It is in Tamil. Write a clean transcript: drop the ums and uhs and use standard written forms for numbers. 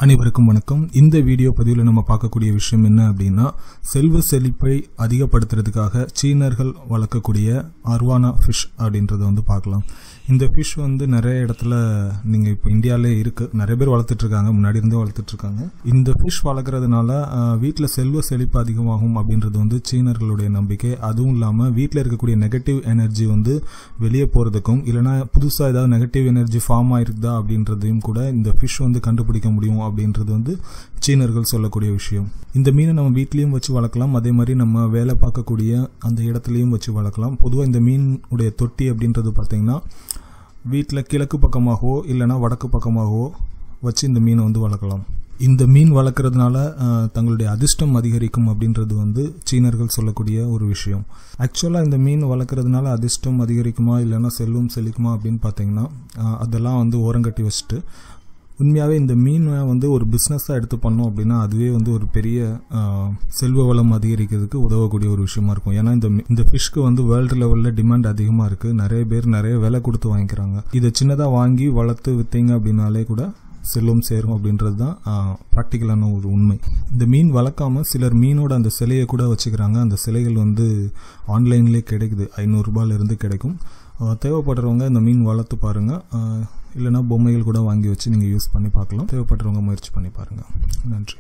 அனைவருக்கும் வணக்கம். இந்த வீடியோ பதிவில் நம்ம பார்க்கக்கூடிய விஷயம் என்ன அப்படின்னா, செல்வ செழிப்பை அதிகப்படுத்துறதுக்காக சீனர்கள் வளர்க்கக்கூடிய அர்வானா ஃபிஷ் அப்படின்றத பார்க்கலாம். இந்த ஃபிஷ் நிறைய இடத்துல நீங்கள் இப்போ இந்தியாவிலே இருக்குது, நிறைய பேர் வளர்த்துட்ருக்காங்க, முன்னாடி இருந்தே வளர்த்துட்ருக்காங்க. இந்த ஃபிஷ் வளர்க்குறதுனால வீட்டில் செல்வ செழிப்பு அதிகமாகும் அப்படின்றது சீனர்களுடைய நம்பிக்கை. அதுவும் இல்லாமல் வீட்டில் இருக்கக்கூடிய நெகட்டிவ் எனர்ஜி வெளியே போகிறதுக்கும், இல்லைனா புதுசாக ஏதாவது நெகட்டிவ் எனர்ஜி ஃபார்ம் ஆயிருக்குதா அப்படின்றதையும் கூட இந்த ஃபிஷ் கண்டுபிடிக்க முடியும் அப்படின்றது சீனர்கள் சொல்லக்கூடிய விஷயம். இந்த மீனை நம்ம வீட்லேயும் வச்சு வளர்க்கலாம், அதே மாதிரி நம்ம வேலை பார்க்கக்கூடிய அந்த இடத்துலையும் வச்சு வளர்க்கலாம். பொதுவாக இந்த மீனுடைய தொட்டி அப்படின்றது பார்த்திங்கன்னா வீட்டில் கிழக்கு பக்கமாகவோ இல்லைனா வடக்கு பக்கமாகவோ வச்சு இந்த மீனை வளர்க்கலாம். இந்த மீன் வளர்க்குறதுனால தங்களுடைய அதிர்ஷ்டம் அதிகரிக்கும் அப்படின்றது சீனர்கள் சொல்லக்கூடிய ஒரு விஷயம். ஆக்சுவலாக இந்த மீன் வளர்க்குறதுனால அதிர்ஷ்டம் அதிகரிக்குமா இல்லைனா செல்வம் செழிக்குமா அப்படின்னு பார்த்தீங்கன்னா அதெல்லாம் ஓரங்கட்டி வச்சுட்டு, உண்மையாகவே இந்த மீன் ஒரு பிஸ்னஸாக எடுத்து பண்ணோம் அப்படின்னா அதுவே ஒரு பெரிய செல்வ வளம் அதிகரிக்கிறதுக்கு உதவக்கூடிய ஒரு விஷயமா இருக்கும். ஏன்னா இந்த ஃபிஷ்க்கு வேர்ல்டு லெவலில் டிமாண்ட் அதிகமாக இருக்குது. நிறைய பேர் நிறைய விலை கொடுத்து வாங்கிக்கிறாங்க. இதை சின்னதாக வாங்கி வளர்த்து விற்றீங்க அப்படின்னாலே கூட செல்வம் சேரும் அப்படின்றது தான் ப்ராக்டிக்கலான ஒரு உண்மை. இந்த மீன் வளர்க்காமல் சிலர் மீனோட அந்த சிலையை கூட வச்சுக்கிறாங்க. அந்த சிலைகள் ஆன்லைன்லேயே கிடைக்குது, 500 ரூபாயிலிருந்து கிடைக்கும். தேவைப்படுறவங்க இந்த மீன் வளர்த்து பாருங்கள், இல்லைனா பொம்மைகள் கூட வாங்கி வச்சு நீங்கள் யூஸ் பண்ணி பார்க்கலாம். தேவைப்படுறவங்க முயற்சி பண்ணி பாருங்கள். நன்றி.